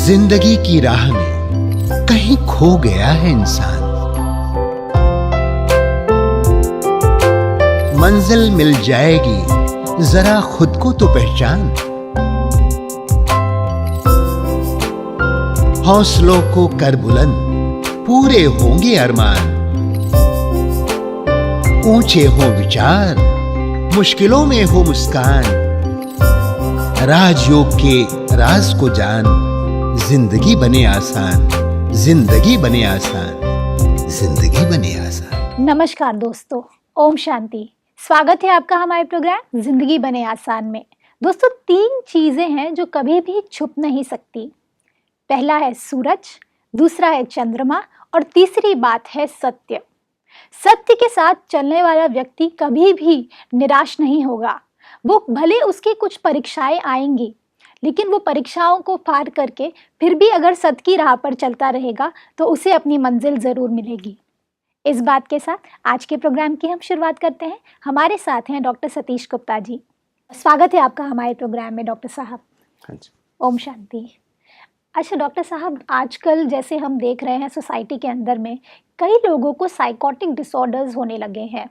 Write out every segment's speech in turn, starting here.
जिंदगी की राह में कहीं खो गया है इंसान। मंजिल मिल जाएगी, जरा खुद को तो पहचान। हौसलों को कर बुलंद, पूरे होंगे अरमान। ऊंचे हो विचार, मुश्किलों में हो मुस्कान। राजयोग के राज को जान, जिंदगी बने आसान, जिंदगी बने आसान, जिंदगी बने आसान। नमस्कार दोस्तों, ओम शांति। स्वागत है आपका हमारे प्रोग्राम जिंदगी बने आसान में। दोस्तों, 3 चीजें हैं जो कभी भी छुप नहीं सकती। पहला है सूरज, दूसरा है चंद्रमा और तीसरी बात है सत्य। सत्य के साथ चलने वाला व्यक्ति कभी भी निराश नहीं होगा। वो भले उसकी कुछ परीक्षाएं आएंगी, लेकिन वो परीक्षाओं को पार करके फिर भी अगर सत्य की राह पर चलता रहेगा तो उसे अपनी मंजिल ज़रूर मिलेगी। इस बात के साथ आज के प्रोग्राम की हम शुरुआत करते हैं। हमारे साथ हैं डॉक्टर सतीश गुप्ता जी। स्वागत है आपका हमारे प्रोग्राम में डॉक्टर साहब। हाँ जी। ओम शांति। अच्छा डॉक्टर साहब, आजकल जैसे हम देख रहे हैं सोसाइटी के अंदर में कई लोगों को साइकोटिक डिसऑर्डर्स होने लगे हैं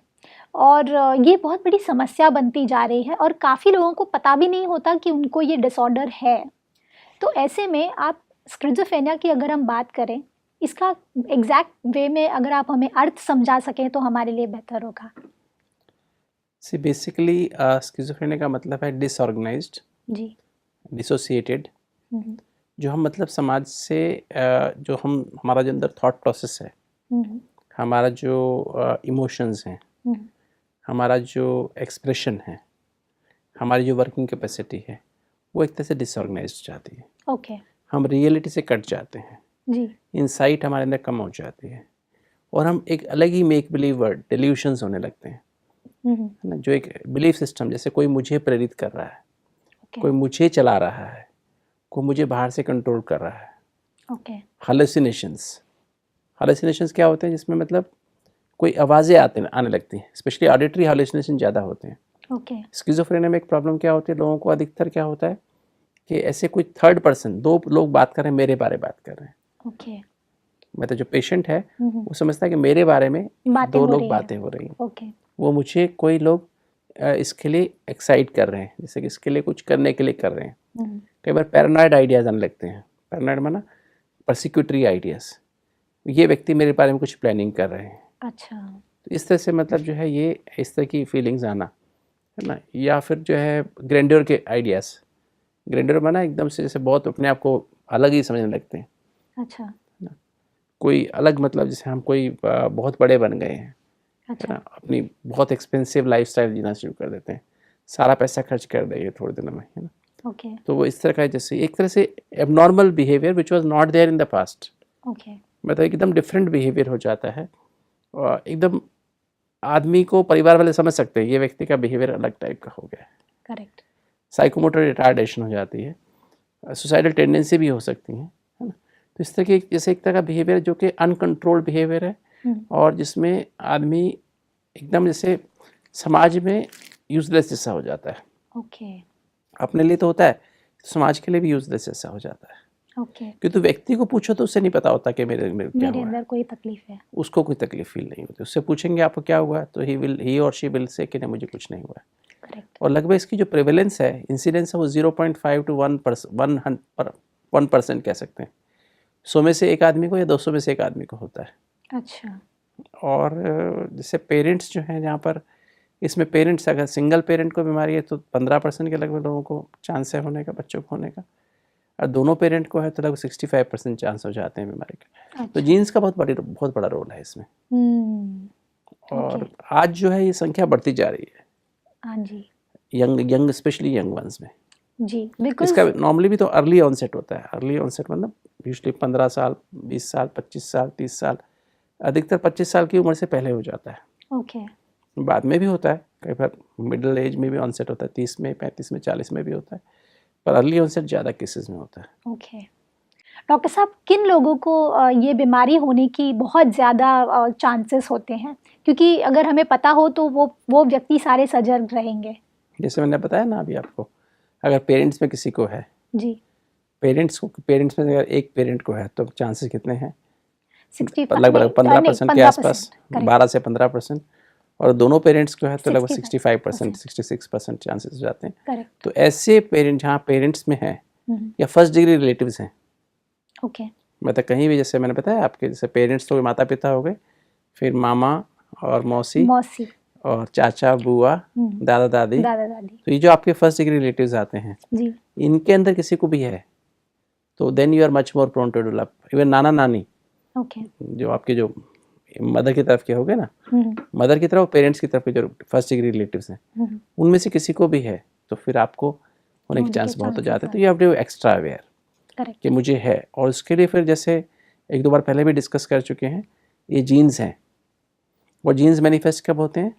और ये बहुत बड़ी समस्या बनती जा रही है और काफ़ी लोगों को पता भी नहीं होता कि उनको ये डिसऑर्डर है। तो ऐसे में आप स्किज़ोफ्रेनिया की अगर हम बात करें, इसका एग्जैक्ट वे में अगर आप हमें अर्थ समझा सकें तो हमारे लिए बेहतर होगा। सी बेसिकली स्किज़ोफ्रेनिया का मतलब है डिसऑर्गेनाइज्ड, जी। डिसोसिएटेड। जो हम मतलब समाज से जो हमारा जो अंदर थॉट प्रोसेस है, हमारा जो इमोशंस हैं, हमारा जो एक्सप्रेशन है, हमारी जो वर्किंग कैपेसिटी है, वो एक तरह से डिसऑर्गेनाइज्ड हो जाती है। ओके। हम रियलिटी से कट जाते हैं, जी। इनसाइट हमारे अंदर कम हो जाती है और हम एक अलग ही मेक बिलीव वर्ड, डिल्यूशंस होने लगते हैं, है ना। जो एक बिलीफ सिस्टम, जैसे कोई मुझे प्रेरित कर रहा है, कोई मुझे चला रहा है, कोई मुझे बाहर से कंट्रोल कर रहा है। ओके। हालुसिनेशंस क्या होते हैं, जिसमें मतलब कोई आवाज़ें आने लगती हैं, स्पेशली ऑडिटरी हालुसिनेशन ज़्यादा होते हैं। ओके। स्किज़ोफ्रेनिया में एक प्रॉब्लम क्या होती है, लोगों को अधिकतर क्या होता है कि ऐसे कोई थर्ड पर्सन, 2 लोग बात कर रहे हैं, मेरे बारे बात कर रहे हैं। ओके। मतलब जो पेशेंट है वो समझता है कि मेरे बारे में 2 लोग बातें हो रही हैं। ओके। वो मुझे कोई लोग इसके लिए एक्साइट कर रहे हैं, जैसे कि इसके लिए कुछ करने के लिए कर रहे हैं। कई बार पैरानॉइड आइडियाज़ आने लगते हैं। पैरानॉइड माना परसिक्यूटरी आइडियाज़, ये व्यक्ति मेरे बारे में कुछ प्लानिंग कर रहे हैं। अच्छा। तो इस तरह से मतलब जो है ये इस तरह की फीलिंग्स आना, है ना। या फिर जो है ग्रैंडियर के आइडियाज़, ग्रैंडियर माना एकदम से जैसे बहुत अपने आप को अलग ही समझने लगते हैं। अच्छा। कोई अलग, मतलब जैसे हम कोई बहुत बड़े बन गए हैं, अच्छा। है ना। अपनी बहुत एक्सपेंसिव लाइफस्टाइल जीना शुरू कर देते हैं, सारा पैसा खर्च कर देंगे थोड़े दिनों में, है ना। ओके। तो वो इस तरह का, जैसे एक तरह से abnormal behaviour which was not there in the past. Okay. मतलब एकदम डिफरेंट बिहेवियर हो जाता है और एकदम आदमी को परिवार वाले समझ सकते हैं ये व्यक्ति का बिहेवियर अलग टाइप का हो गया है। करेक्ट। साइकोमोटर रिटार्डेशन हो जाती है, सुसाइडल टेंडेंसी भी हो सकती है ना। तो इस तरह की जैसे एक तरह का बिहेवियर जो कि अनकंट्रोल्ड बिहेवियर है और जिसमें आदमी एकदम जैसे समाज में यूजलेस जैसा हो जाता है। ओके। अपने लिए तो होता है, समाज के लिए भी यूजलेस जैसा हो जाता है। ओके। क्योंकि व्यक्ति को पूछो तो उससे नहीं पता होता कि मेरे क्या हुआ अंदर कोई तकलीफ है, उसको कोई तकलीफ फील नहीं होती। उससे पूछेंगे आपको क्या हुआ, तो ही और शी विल से कि नहीं, मुझे कुछ नहीं हुआ। करेक्ट। और लगभग इसकी जो प्रेवलेंस है, इंसिडेंस है, वो 0.5 to 1% कह सकते हैं। 100 में से एक आदमी को या 200 में से एक आदमी को होता है। अच्छा। और जैसे पेरेंट्स जो हैं, जहाँ पर इसमें पेरेंट्स, अगर सिंगल पेरेंट को बीमारी है तो 15% के लगभग लोगों को चांस है होने का, बच्चों को होने का। और दोनों पेरेंट को है तो लगभग 65% चांस हो जाते हैं बीमारी का। तो जीन्स का बहुत बड़ा रोल है इसमें। और आज जो है ये संख्या बढ़ती जा रही है। हाँ जी। यंग स्पेशली यंग वंस में जी। इसका नॉर्मली भी तो अर्ली ऑनसेट होता है। अर्ली ऑनसेट मतलब यूजली 15 साल, 20 साल, 25 साल, 30 साल, अधिकतर 25 साल की उम्र से पहले हो जाता है। ओके। बाद में भी होता है, कई बार मिडिल एज में भी ऑनसेट होता है, 30 में, 35 में, 40 में भी होता है, पर अर्ली ऑनसेट ज़्यादा केसेस में होता है। ओके। डॉक्टर साहब, किन लोगों को ये बीमारी होने की बहुत ज़्यादा चांसेस होते हैं? क्योंकि अगर हमें पता हो तो वो व्यक्ति सारे सजग रहेंगे। जैसे मैंने बताया ना अभी आपको, अगर पेरेंट्स में किसी को है जी, पेरेंट्स में अगर एक पेरेंट को है तो चांसेस कितने हैं? 60 लगभग 15% के आसपास, 12 से 15%। और दोनों पेरेंट्स को है तो लगभग 65%, 66% चांसेस हो जाते हैं। करेक्ट। तो ऐसे पेरेंट जहाँ पेरेंट्स में है या फर्स्ट डिग्री रिलेटिव्स हैं, ओके, मतलब कहीं भी, जैसे मैंने बताया आपके, जैसे पेरेंट्स तो माता पिता हो गए, फिर मामा और मौसी और चाचा बुआ, दादा दादी, तो ये जो आपके फर्स्ट डिग्री रिलेटिव्स आते हैं जी, इनके अंदर किसी को भी है तो then you are much more prone to develop. Even नाना नानी, ओके, जो आपके जो मदर की तरफ के हो गए ना, मदर की तरफ, पेरेंट्स की तरफ के जो फर्स्ट डिग्री रिलेटिव्स हैं उनमें से किसी को भी है तो फिर आपको होने के चांस बहुत हो जाते हैं। तो you have to extra aware कि मुझे है। और उसके लिए फिर जैसे एक दो बार पहले भी डिस्कस कर चुके हैं, ये जीन्स हैं। वो जीन्स मैनिफेस्ट कब होते हैं?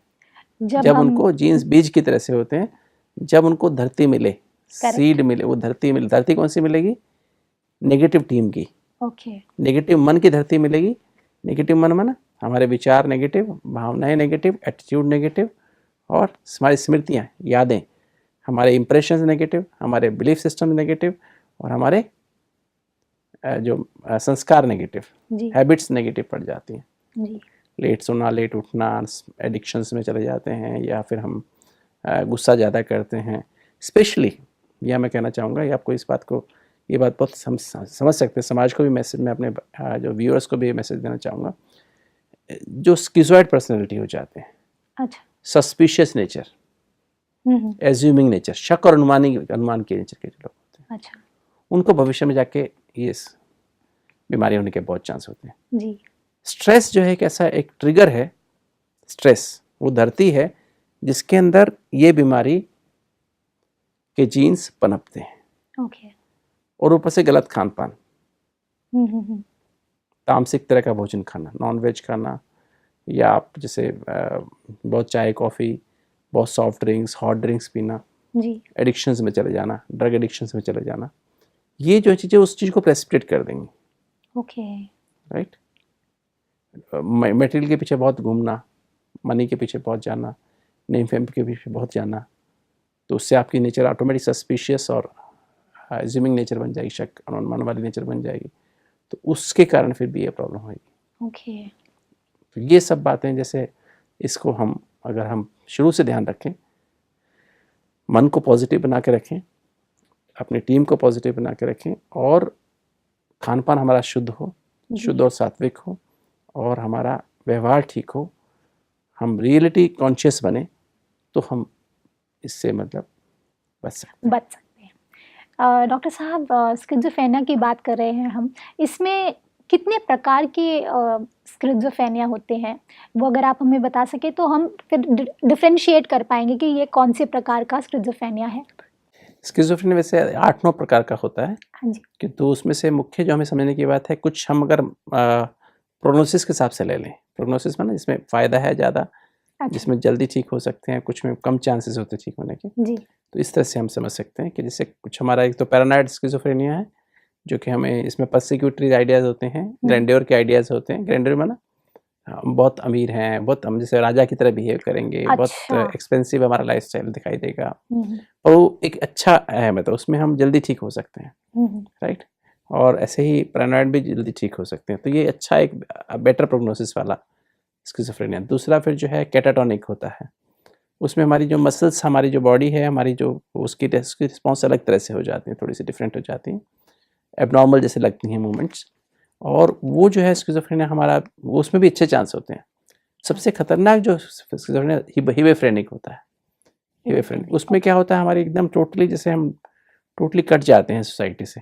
जब उनको जीन्स बीज की तरह से होते हैं, जब उनको धरती मिले, सीड मिले, वो धरती मिले। धरती कौन सी मिलेगी? नेगेटिव टीम की, नेगेटिव मन की धरती मिलेगी। नेगेटिव मन माना हमारे विचार नेगेटिव, भावनाएं नेगेटिव, एटीट्यूड नेगेटिव, और हमारी स्मृतियाँ, यादें, हमारे इंप्रेशंस नेगेटिव, हमारे बिलीफ सिस्टम नेगेटिव, और हमारे जो संस्कार नेगेटिव, हैबिट्स नेगेटिव पड़ जाती हैं। लेट सोना, लेट उठना, एडिक्शंस में चले जाते हैं, या फिर हम गुस्सा ज़्यादा करते हैं। स्पेशली यह मैं कहना चाहूँगा, ये आपको इस बात को, ये बात बहुत समझ सकते हैं, समाज को भी मैसेज, मैं अपने जो व्यूअर्स को भी मैसेज देना चाहूँगा, जो स्किज़ॉइड पर्सनैलिटी हो जाते हैं, अच्छा, सस्पिशियस नेचर, एज्यूमिंग नेचर, शक और अनुमान के नेचर के जो लोग होते हैं, अच्छा, उनको भविष्य में जाके ये बीमारी होने के बहुत चांस होते हैं। जी। स्ट्रेस जो है एक ऐसा एक ट्रिगर है, स्ट्रेस वो धरती है जिसके अंदर ये बीमारी के जीन्स पनपते हैं। ओके। और ऊपर से गलत खान पान, तामसिक तरह का भोजन खाना, नॉन वेज खाना, या आप जैसे बहुत चाय कॉफ़ी, बहुत सॉफ्ट ड्रिंक्स, हॉट ड्रिंक्स पीना, जी, एडिक्शंस में चले जाना, ड्रग एडिक्शंस में चले जाना, ये जो चीज़ें उस चीज़ को प्रेसिपिटेट कर देंगी। Okay, right. मटेरियल के पीछे बहुत घूमना, मनी के पीछे बहुत जाना, नेम फेम के पीछे बहुत जाना, तो उससे आपकी नेचर ऑटोमेटिक सस्पिशियस और एज्यूमिंग नेचर बन जाएगी, शक अनुमान वाली नेचर बन जाएगी, तो उसके कारण फिर भी ये प्रॉब्लम होगी। ओके। तो ये सब बातें, जैसे इसको हम अगर हम शुरू से ध्यान रखें, मन को पॉजिटिव बना के रखें, अपनी टीम को पॉजिटिव बना के रखें, और खान पान हमारा शुद्ध हो, शुद्ध और सात्विक हो, और हमारा व्यवहार ठीक हो, हम रियलिटी कॉन्शियस बने, तो हम इससे मतलब बच सकते हैं। डॉक्टर साहब, स्किज़ोफ्रेनिया की बात कर रहे हैं हम, इसमें कितने प्रकार के स्किज़ोफ्रेनिया होते हैं, वो अगर आप हमें बता सके तो हम फिर डिफरेंशिएट कर पाएंगे कि ये कौन से प्रकार का स्किज़ोफ्रेनिया है। स्किज़ोफ्रेनिया वैसे 8-9 प्रकार का होता है। हाँ जी। किंतु उसमें से मुख्य जो हमें समझने की बात है, कुछ हम अगर प्रोग्नोसिस के हिसाब से ले लें, प्रोग्नोसिस माना जिसमें फ़ायदा है ज़्यादा, अच्छा। जिसमें जल्दी ठीक हो सकते हैं, कुछ में कम चांसेस होते हैं ठीक होने के, जी। तो इस तरह से हम समझ सकते हैं कि जैसे कुछ हमारा एक तो पैरानॉइड स्किज़ोफ्रेनिया है, जो कि हमें इसमें पर्सिक्यूटरी आइडियाज़ होते हैं, ग्रैंडियर के आइडियाज़ होते हैं। ग्रैंडियर माना हम बहुत अमीर हैं, बहुत हम जैसे राजा की तरह बिहेव करेंगे, अच्छा। बहुत एक्सपेंसिव हमारा लाइफस्टाइल दिखाई देगा, और वो एक अच्छा है, मतलब उसमें हम जल्दी ठीक हो सकते हैं। राइट। और ऐसे ही पैरानॉइड भी जल्दी ठीक हो सकते हैं, तो ये अच्छा एक बेटर प्रोग्नोसिस वाला स्किज़ोफ्रेनिया। दूसरा फिर जो है कैटाटोनिक होता है, उसमें हमारी जो मसल्स, हमारी जो बॉडी है, हमारी जो उसकी रिस्पॉन्स अलग तरह से हो जाती है, थोड़ी सी डिफरेंट हो जाती हैं, एबनॉर्मल जैसे लगती हैं मूवमेंट्स, और वो जो है स्किज़ोफ्रेनिया हमारा, वो उसमें भी अच्छे चांस होते हैं। सबसे खतरनाक जो स्किज़ोफ्रेनिया हिबेफ्रेनिक होता है। हिबेफ्रेनिक उसमें क्या होता है, हमारी एकदम टोटली, जैसे हम टोटली कट जाते हैं सोसाइटी से।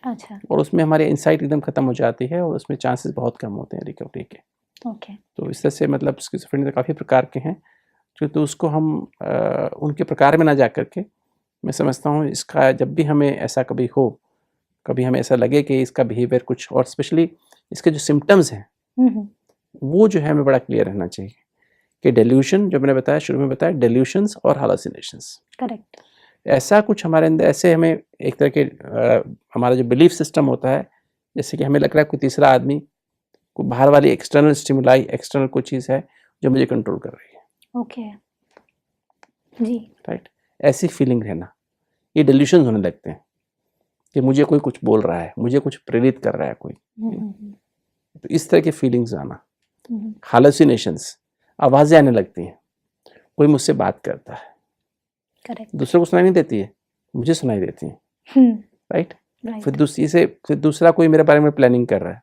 अच्छा। और उसमें हमारी इंसाइट एकदम खत्म हो जाती है, और उसमें चांसेस बहुत कम होते हैं रिकवरी के। ओके। तो इस तरह से मतलब स्किज़ोफ्रेनिया काफ़ी प्रकार के हैं, तो उसको हम उनके प्रकार में ना जा करके, मैं समझता हूँ इसका जब भी हमें ऐसा कभी हो, कभी हमें ऐसा लगे कि इसका बिहेवियर कुछ, और स्पेशली इसके जो सिम्टम्स हैं, वो जो है हमें बड़ा क्लियर रहना चाहिए कि डेल्यूशन, जो मैंने बताया शुरू में बताया, डेल्यूशंस और हालुसिनेशंस। करेक्ट। ऐसा कुछ हमारे अंदर, ऐसे हमें एक तरह के हमारा जो बिलीफ सिस्टम होता है, जैसे कि हमें लग रहा है कोई तीसरा आदमी, कोई बाहर वाली एक्सटर्नल स्टिमुलाई, एक्सटर्नल कोई चीज़ है जो मुझे कंट्रोल कर रही है। ओके। जी। राइट। ऐसी फीलिंग रहना, ये डेल्यूशंस होने लगते हैं। कि मुझे कोई कुछ बोल रहा है, मुझे कुछ प्रेरित कर रहा है कोई। तो इस तरह की फीलिंग्स आना, हालुसिनेशंस, आवाज़ें आने लगती हैं, कोई मुझसे बात करता है, करेक्ट, दूसरों को सुनाई नहीं देती है, मुझे सुनाई देती है, राइट। राइट, फिर दूसरा कोई मेरे बारे में प्लानिंग कर रहा है,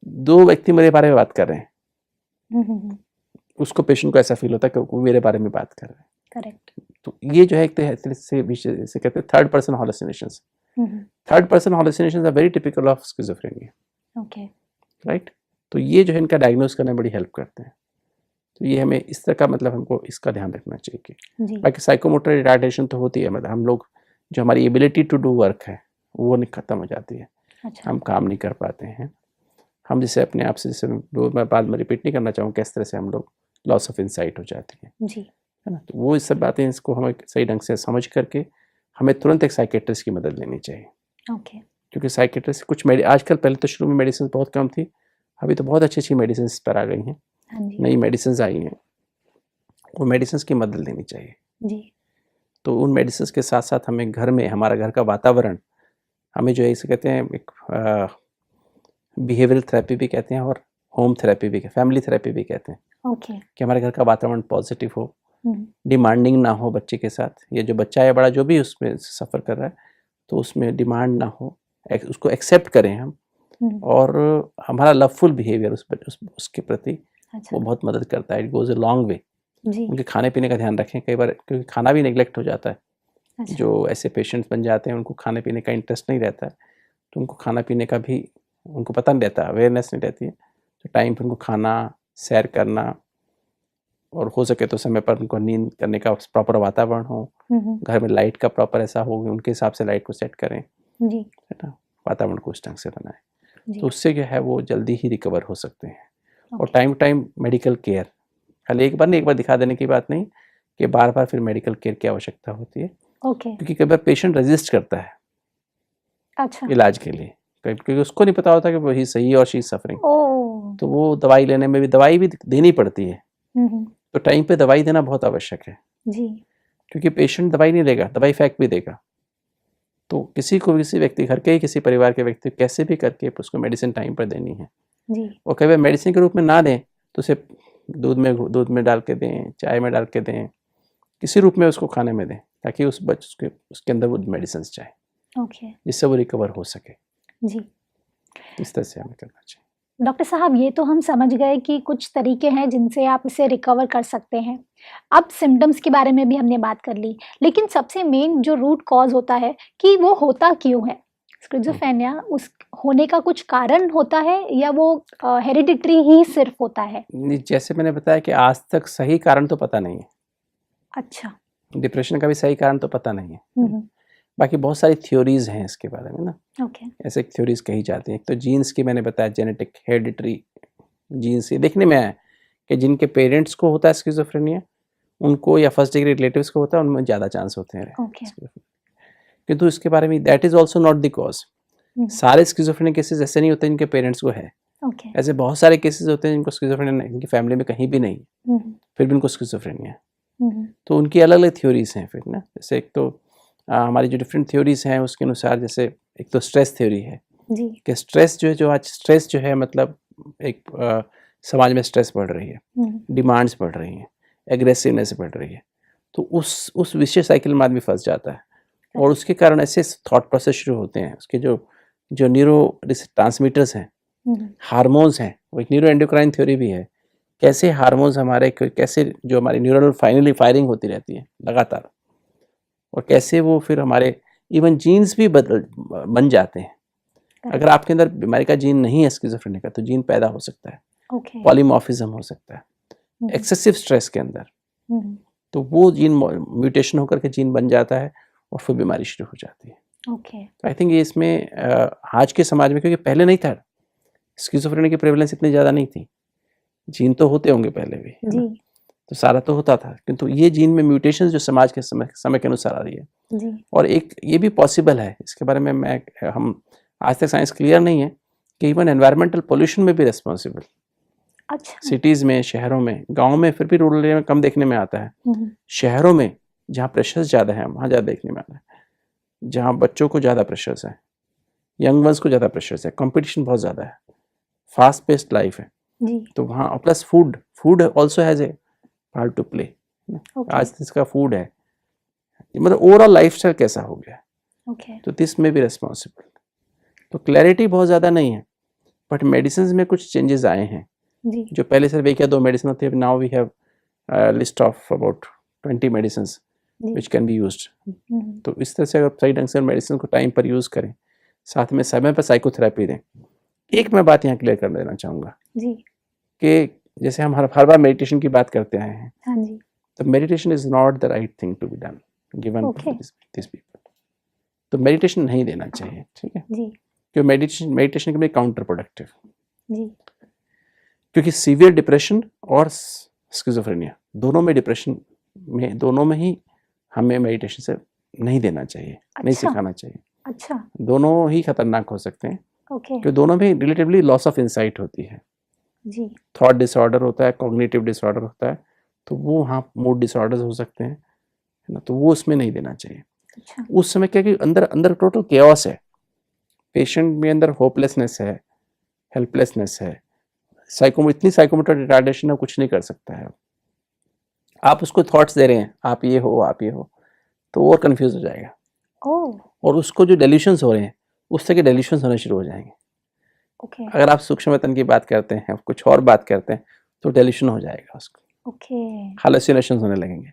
2 व्यक्ति मेरे बारे में बात कर रहे हैं, उसको पेशेंट को ऐसा फील होता है कि वो मेरे बारे में बात कर रहे हैं। करेक्ट, तो ये जो है एक तरह से विषय से कहते हैं third person hallucinations. Third person hallucinations are very typical of schizophrenia, okay, right. तो ये जो है इनका डायग्नोस करने में बड़ी हेल्प करते हैं। तो ये हमें इस तरह का मतलब हमको इसका ध्यान रखना चाहिए कि जी, बाकी साइकोमोटर रिटार्डेशन तो होती है, मतलब हम लोग जो हमारी एबिलिटी टू डू वर्क है वो नहीं खत्म हो जाती है, अच्छा, हम काम नहीं कर पाते हैं। हम जैसे अपने आप से, जैसे मैं बाद में रिपीट नहीं करना चाहूँगा किस तरह से हम लोग लॉस ऑफ इंसाइट हो जाती है जी, है ना। तो वो इस सब बातें इसको हमें सही ढंग से समझ करके हमें तुरंत एक साइकेट्रिस्ट की मदद लेनी चाहिए, ओके, क्योंकि साइकेट्रिस्ट कुछ आजकल, पहले तो शुरू में मेडिसिन बहुत कम थी, अभी तो बहुत अच्छी अच्छी मेडिसिन पर आ गई हैं, हाँ जी, नई मेडिसिन आई हैं, वो मेडिसिन की मदद लेनी चाहिए। जी, तो उन मेडिसिन के साथ साथ हमें घर में, हमारा घर का वातावरण, हमें जो है इसे कहते हैं एक बिहेवियरल थेरेपी भी कहते हैं और होम थेरेपी भी, फैमिली थेरेपी भी कहते हैं, ओके, कि हमारे घर का वातावरण पॉजिटिव हो, डिमांडिंग ना हो बच्चे के साथ, या जो बच्चा है बड़ा जो भी उसमें सफ़र कर रहा है तो उसमें डिमांड ना हो, उसको एक्सेप्ट करें हम, और हमारा लवफुल बिहेवियर उसके प्रति अच्छा, वो बहुत मदद करता है, it goes a long way. जी, उनके खाने पीने का ध्यान रखें, कई बार क्योंकि खाना भी नेग्लेक्ट हो जाता है, अच्छा, जो ऐसे पेशेंट्स बन जाते हैं उनको खाने पीने का इंटरेस्ट नहीं रहता है, तो उनको खाना पीने का भी उनको पता नहीं रहता, अवेयरनेस नहीं रहती है, तो टाइम पर उनको खाना, सैर करना, और हो सके तो समय पर उनको नींद करने का प्रॉपर वातावरण हो, घर में लाइट का प्रॉपर ऐसा हो, उनके हिसाब से लाइट को सेट करें, जी, है ना, वातावरण को उस ढंग से बनाएं, जी, तो उससे जो है वो जल्दी ही रिकवर हो सकते हैं। और okay, time time medical care, खाली एक बार नहीं, एक बार दिखा देने की बात नहीं, कि बार बार फिर मेडिकल केयर की आवश्यकता होती है, ओके, क्योंकि कई बार पेशेंट रेजिस्ट करता है अच्छा, इलाज के लिए, क्योंकि उसको नहीं पता होता कि वही सही है और शी इज सफरिंग, ओह, तो वो दवाई लेने में भी, दवाई भी देनी पड़ती है, हम्म, तो टाइम पे दवाई देना बहुत आवश्यक है, जी, क्योंकि पेशेंट दवाई नहीं लेगा, दवाई फेंक भी देगा। तो किसी को, किसी व्यक्ति, घर के ही किसी परिवार के व्यक्ति कैसे भी करके उसको मेडिसिन टाइम पर देनी है, जी, और कई बार मेडिसिन के रूप में ना दें तो उसे दूध में डाल के दें, चाय में डाल के दें, किसी रूप में उसको खाने में दें, ताकि उसके अंदर वो मेडिसिन जाए, ओके, जिससे वो रिकवर हो सके। जी। इस तरह से हमें करना चाहिए। डॉक्टर साहब, ये तो हम समझ गए कि कुछ तरीके हैं जिनसे आप इसे रिकवर कर सकते हैं। अब सिम्पटम्स के बारे में भी हमने बात कर ली, लेकिन सबसे मेन जो रूट कॉज़ होता है कि वो होता क्यों है? स्किज़ोफ्रेनिया उस होने का कुछ कारण होता है या वो हेरिडिटरी ही सिर्फ होता है? जैसे मैंने बताया कि आज तक सही कारण तो पता नहीं है, अच्छा। डिप्रेशन का भी सही कारण तो पता नहीं है, हुँ, बाकी बहुत सारी थ्योरीज हैं इसके बारे में ना, ओके, ऐसे थ्योरीज कही जाती हैं। एक तो जीन्स की मैंने बताया, जेनेटिक हेरिडिटरी जीन्स, ये देखने में आया कि जिनके पेरेंट्स को होता है स्किज़ोफ्रेनिया, उनको या फर्स्ट डिग्री रिलेटिव्स को होता है, उनमें ज़्यादा चांस होते हैं ओके, किंतु इसके बारे में that is also not the cause. सारे स्किज़ोफ्रेनिया केसेस ऐसे नहीं होते जिनके पेरेंट्स को है, ओके, ऐसे बहुत सारे केसेस होते हैं जिनको स्किज़ोफ्रेनिया इनकी फैमिली में कहीं भी नहीं, फिर भी उनको स्किज़ोफ्रेनिया है। तो उनकी अलग अलग थ्योरीज हैं फिर ना, जैसे एक तो हमारी जो डिफरेंट थ्योरीज हैं उसके अनुसार, जैसे एक तो स्ट्रेस थ्योरी है जी, कि स्ट्रेस जो आज स्ट्रेस जो है मतलब एक समाज में स्ट्रेस बढ़ रही है, डिमांड्स बढ़ रही हैं, एग्रेसिवनेस बढ़ रही है, तो उस विशेष साइकिल में आदमी फंस जाता है, और उसके कारण ऐसे थॉट प्रोसेस शुरू होते हैं, उसके जो न्यूरो ट्रांसमीटर्स हैं, हार्मोन्स हैं, वो एक न्यूरो एंडोक्राइन थ्योरी भी है, कैसे हार्मोन्स हमारे, कैसे जो हमारी न्यूरल फाइनली फायरिंग होती रहती है लगातार, और कैसे वो फिर हमारे इवन जीन्स भी बन जाते हैं। अगर आपके अंदर बीमारी का जीन नहीं है स्किज़ोफ्रेनिया का, तो जीन पैदा हो सकता है, ओके, पॉलीमॉर्फिज्म हो सकता है एक्सेसिव स्ट्रेस के अंदर, तो वो जीन म्यूटेशन होकर के जीन बन जाता है और फिर बीमारी शुरू हो जाती है। ओके, तो आई थिंक ये इसमें आज के समाज में, क्योंकि पहले नहीं था, स्किज़ोफ्रेनिया की प्रेवलेंस इतनी ज़्यादा नहीं थी, जीन तो होते होंगे पहले भी, है ना, तो सारा तो होता था, किंतु ये जीन में म्यूटेशंस जो समाज के समय के अनुसार आ रही है, जी, और एक ये भी पॉसिबल है, इसके बारे में हम आज तक साइंस क्लियर नहीं है कि इवन एनवायरमेंटल पोल्यूशन में भी रिस्पॉन्सिबल, अच्छा, सिटीज़ में, शहरों में, गाँव में फिर भी रूरल एरिया में कम देखने में आता है, शहरों में जहाँ प्रेशर्स ज़्यादा है वहाँ ज़्यादा देखने में आता है, जहाँ बच्चों को ज़्यादा प्रेशर्स हैं, यंग वंस को ज़्यादा प्रेशर्स है, कंपटीशन बहुत ज़्यादा है, फास्ट पेस्ड लाइफ है, जी तो वहाँ plus food also has a part two play. Okay आज इसका फूड है, मतलब ओवरऑल लाइफस्टाइल कैसा हो गया है, ओके तो दिस में भी रिस्पॉन्सिबल। तो क्लैरिटी बहुत ज़्यादा नहीं है, बट मेडिसिन में कुछ चेंजेस आए हैं। जी जो पहले सिर्फ 1 या 2 मेडिसिन होती है, now we have list of about 20 medicine जी which can be used. Hmm, तो इस तरह से अगर सही ढंग से मेडिसिन को टाइम पर यूज़ करें, साथ में समय पर साइकोथेरेपी दें। एक मैं बात यहाँ क्लियर कर देना चाहूँगा जी कि जैसे हम हर बार मेडिटेशन की बात करते आए हैं, हाँ जी तो meditation is not the right thing to be done given Okay. This people. तो मेडिटेशन नहीं देना चाहिए, ठीक है, जी क्योंकि मेडिटेशन के लिए काउंटर प्रोडक्टिव, जी क्योंकि सीवियर डिप्रेशन और स्किज़ोफ्रेनिया दोनों में ही हमें मेडिटेशन से नहीं देना चाहिए, नहीं अच्छा। सिखाना चाहिए। अच्छा दोनों ही खतरनाक हो सकते हैं, ओके क्योंकि दोनों में रिलेटिवली लॉस ऑफ इंसाइट होती है, जी थॉट डिसऑर्डर होता है, कॉग्निटिव डिसऑर्डर होता है, तो वो वहाँ मूड डिसऑर्डर्स हो सकते हैं, है ना, तो वो उसमें नहीं देना चाहिए। अच्छा उस समय क्या कि अंदर अंदर टोटल केओस है, पेशेंट में अंदर होपलेसनेस है, हेल्पलेसनेस है, इतनी साइकोमोटर रिटार्डेशन है, कुछ नहीं कर सकता है। आप उसको थॉट्स दे रहे हैं, आप ये हो, तो वो और कंफ्यूज हो जाएगा, ओह और उसको जो डेल्यूशंस हो रहे हैं उस तरह के डेल्यूशंस होने शुरू हो जाएंगे। ओके अगर आप सूक्ष्म वेतन की बात करते हैं, कुछ और बात करते हैं, तो डेल्यूशन हो जाएगा, उसको ओके हालुसिनेशंस होने लगेंगे।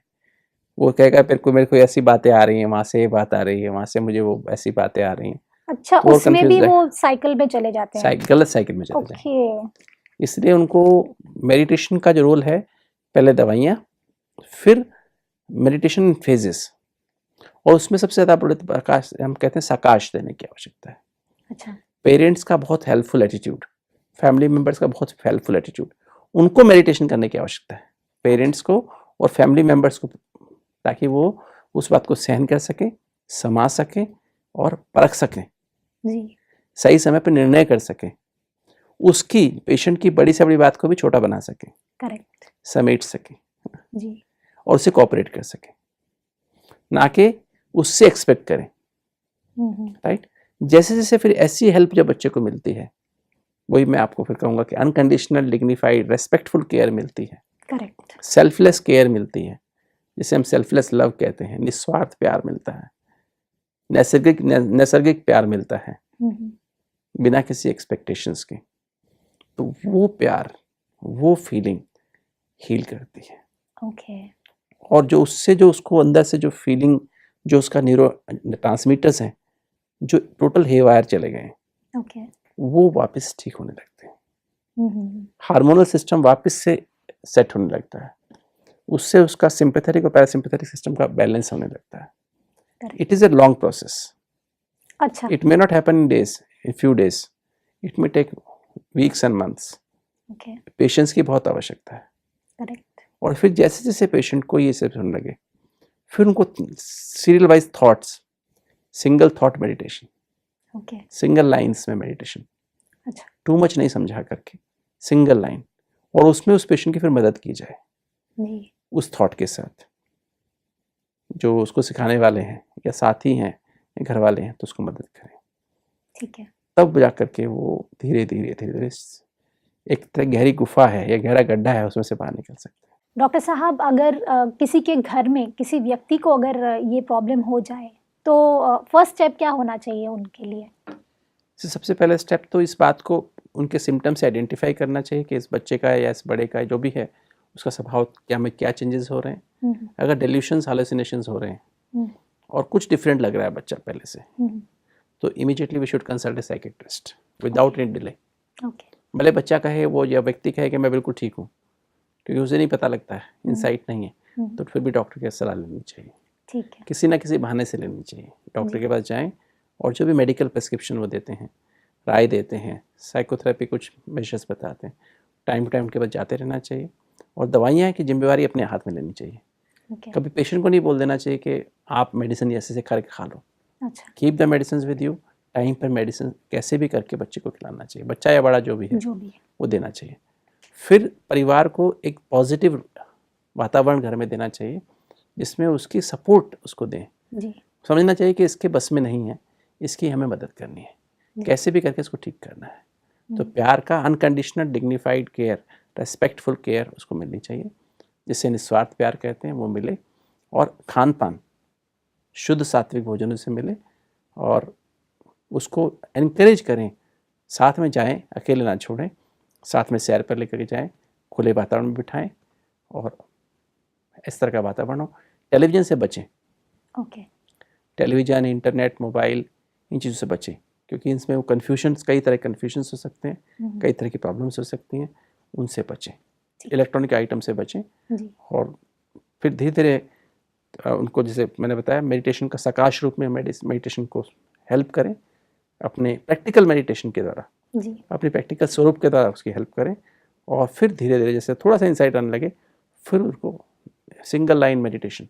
वो कहेगा मेरे को ऐसी बातें आ रही हैं, वहाँ से ये बात आ रही है, वहाँ से मुझे वो ऐसी बातें आ रही हैं, अच्छा तो और उसमें भी confused वो साइकिल में चले जाते हैं गलत साइकिल में चले जाएंगे। ओके इसलिए उनको मेडिटेशन का जो रोल है, पहले दवाइयाँ, फिर मेडिटेशन फेजेस, और उसमें सबसे ज़्यादा बड़े प्रकाश हम कहते हैं सकाश देने की आवश्यकता है। अच्छा पेरेंट्स का बहुत हेल्पफुल एटीट्यूड, फैमिली मेम्बर्स का बहुत हेल्पफुल एटीट्यूड, उनको मेडिटेशन करने की आवश्यकता है, पेरेंट्स को और फैमिली मेम्बर्स को, ताकि वो उस बात को सहन कर सकें, समझ सकें और परख सकें, जी सही समय पर निर्णय कर सकें, उसकी पेशेंट की बड़ी से बड़ी बात को भी छोटा बना सकें, करेक्ट समेट सकें जी और उसे कोऑपरेट कर सकें, ना कि उससे एक्सपेक्ट करें, राइट। जैसे जैसे फिर ऐसी हेल्प जब बच्चे को मिलती है, वही मैं आपको फिर कहूँगा कि अनकंडीशनल, डिग्निफाइड, रेस्पेक्टफुल केयर मिलती है, करेक्ट सेल्फलेस केयर मिलती है, जिसे हम सेल्फलेस लव कहते हैं, निस्वार्थ प्यार मिलता है, नैसर्गिक प्यार मिलता है, बिना किसी एक्सपेक्टेशंस के, तो वो प्यार, वो फीलिंग हील करती है। ओके और जो उससे जो उसको अंदर से जो फीलिंग, जो उसका न्यूरो ट्रांसमीटर्स हैं, जो टोटल हेवायर चले गए हैं, ओके वो वापस ठीक होने लगते हैं, हार्मोनल सिस्टम वापस से सेट होने लगता है, उससे उसका सिंपैथेटिक और पैरासिम्पैथेटिक सिस्टम का बैलेंस होने लगता है। Correct. It is a long process, अच्छा it may not happen in days, in few days, it may take weeks and months. Okay patience की बहुत आवश्यकता है, करेक्ट और फिर जैसे जैसे पेशेंट को ये सब होने लगे, फिर उनको serial wise thoughts, single thought meditation, okay single lines में मेडिटेशन, अच्छा टू मच नहीं समझा करके, सिंगल लाइन, और उसमें उस पेशेंट की फिर मदद की जाए जी उस थॉट के साथ, जो उसको सिखाने वाले हैं या साथी हैं या घर वाले हैं, तो उसको मदद करें, ठीक है तब जा करके वो धीरे धीरे एक तरह गहरी गुफा है या गहरा गड्ढा है, उसमें से बाहर निकल सकते हैं। डॉक्टर साहब अगर किसी के घर में किसी व्यक्ति को अगर ये प्रॉब्लम हो जाए तो फर्स्ट स्टेप क्या होना चाहिए उनके लिए? सबसे पहले स्टेप तो इस बात को उनके सिम्टम से आइडेंटिफाई करना चाहिए कि इस बच्चे का या इस बड़े का जो भी है, उसका स्वभाव क्या में क्या चेंजेस हो रहे हैं। अगर डेल्यूशंस, हालुसिनेशंस हो रहे हैं और कुछ डिफरेंट लग रहा है बच्चा पहले से, तो immediately we should consult a psychiatrist without any delay. Okay भले बच्चा कहे, वो या व्यक्ति कहे कि मैं बिल्कुल ठीक हूँ, क्योंकि उसे नहीं पता लगता है, इंसाइट नहीं है, तो फिर भी डॉक्टर की सलाह लेनी चाहिए, ठीक है किसी ना किसी बहाने से लेनी चाहिए। डॉक्टर के पास जाएं और जो भी मेडिकल प्रिस्क्रिप्शन वो देते हैं, राय देते हैं, साइकोथेरेपी कुछ मेजर्स बताते हैं, टाइम टू टाइम उनके पास जाते रहना चाहिए, और दवाइयाँ की जिम्मेवारी अपने हाथ में लेनी चाहिए। ओके कभी पेशेंट को नहीं बोल देना चाहिए कि आप मेडिसिन ऐसे से करके खा लो। अच्छा keep the medicine with you, time पर मेडिसिन कैसे भी करके बच्चे को खिलाना चाहिए, बच्चा या बड़ा जो भी है जो भी है वो देना चाहिए। फिर परिवार को एक पॉजिटिव वातावरण घर में देना चाहिए, जिसमें उसकी सपोर्ट उसको दें। जी समझना चाहिए कि इसके बस में नहीं है, इसकी हमें मदद करनी है, कैसे भी करके इसको ठीक करना है। तो प्यार का unconditional dignified care, respectful care उसको मिलनी चाहिए, जिसे निस्वार्थ प्यार कहते हैं, वो मिले। और खान पान शुद्ध सात्विक भोजन से मिले और उसको एनकरेज करें, साथ में जाएं, अकेले ना छोड़ें, साथ में सैर पर लेकर के जाएं, खुले वातावरण में बिठाएं और इस तरह का वातावरण हो। टेलीविज़न से बचें। ओके। टेलीविज़न, इंटरनेट, मोबाइल, इन चीज़ों से बचें, क्योंकि इसमें वो कन्फ्यूजन्स, कई तरह के कन्फ्यूजन्स हो सकते हैं, कई तरह की प्रॉब्लम्स हो सकती हैं, उनसे बचें। इलेक्ट्रॉनिक आइटम से बचें और फिर धीरे धीरे उनको, जैसे मैंने बताया, मेडिटेशन का सकाश रूप में मेडिटेशन को हेल्प करें, अपने प्रैक्टिकल मेडिटेशन के द्वारा, अपने प्रैक्टिकल स्वरूप के द्वारा उसकी हेल्प करें। और फिर धीरे धीरे जैसे थोड़ा सा इंसाइट आने लगे, फिर उनको सिंगल लाइन मेडिटेशन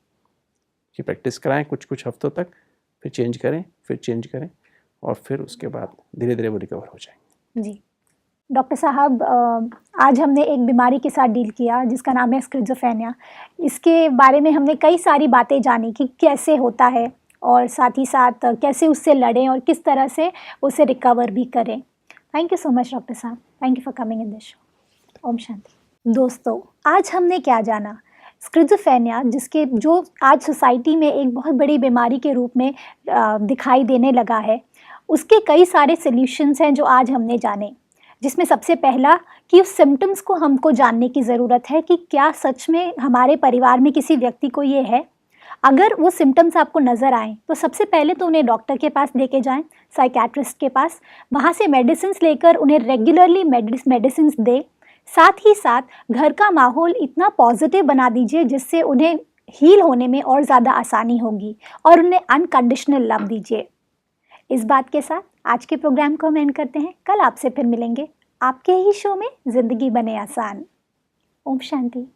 की प्रैक्टिस कराएं कुछ हफ्तों तक, फिर चेंज करें और फिर उसके बाद धीरे धीरे वो रिकवर हो जाएंगे। जी डॉक्टर साहब, आज हमने एक बीमारी के साथ डील किया जिसका नाम है स्किज़ोफ्रेनिया। इसके बारे में हमने कई सारी बातें जानी कि कैसे होता है और साथ ही साथ कैसे उससे लड़ें और किस तरह से उसे रिकवर भी करें। Thank you so much doctor साहब, thank you for coming in this show. ओम शांति। दोस्तों, आज हमने क्या जाना? स्किज़ोफ्रेनिया, जिसके जो आज सोसाइटी में एक बहुत बड़ी बीमारी के रूप में दिखाई देने लगा है, उसके कई सारे सॉल्यूशंस हैं जो आज हमने जाने, जिसमें सबसे पहला कि उस सिम्टम्स को हमको जानने की ज़रूरत है कि क्या सच में हमारे परिवार में किसी व्यक्ति को ये है। अगर वो सिम्टम्स आपको नज़र आएँ तो सबसे पहले तो उन्हें डॉक्टर के पास लेके जाएं, साइकेट्रिस्ट के पास, वहाँ से मेडिसिन्स लेकर उन्हें रेगुलरली मेडिसिन्स दें। साथ ही साथ घर का माहौल इतना पॉजिटिव बना दीजिए जिससे उन्हें हील होने में और ज़्यादा आसानी होगी, और उन्हें अनकंडीशनल लव दीजिए। इस बात के साथ आज के प्रोग्राम को हम एंड करते हैं। कल आपसे फिर मिलेंगे आपके ही शो में ज़िंदगी बने आसान। ओम शांति।